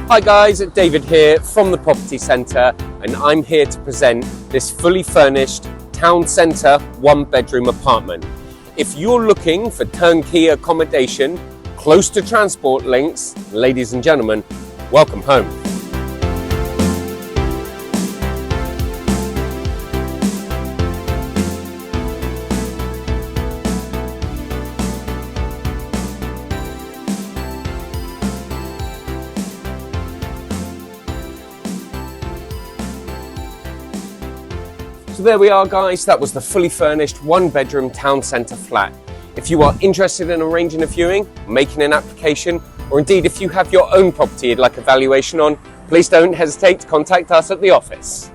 Hi guys, David here from the Property Centre, and I'm here to present this fully furnished town centre 1-bedroom apartment. If you're looking for turnkey accommodation close to transport links, ladies and gentlemen, welcome home. So there we are guys, that was the fully furnished 1-bedroom town centre flat. If you are interested in arranging a viewing, making an application, or indeed if you have your own property you'd like a valuation on, please don't hesitate to contact us at the office.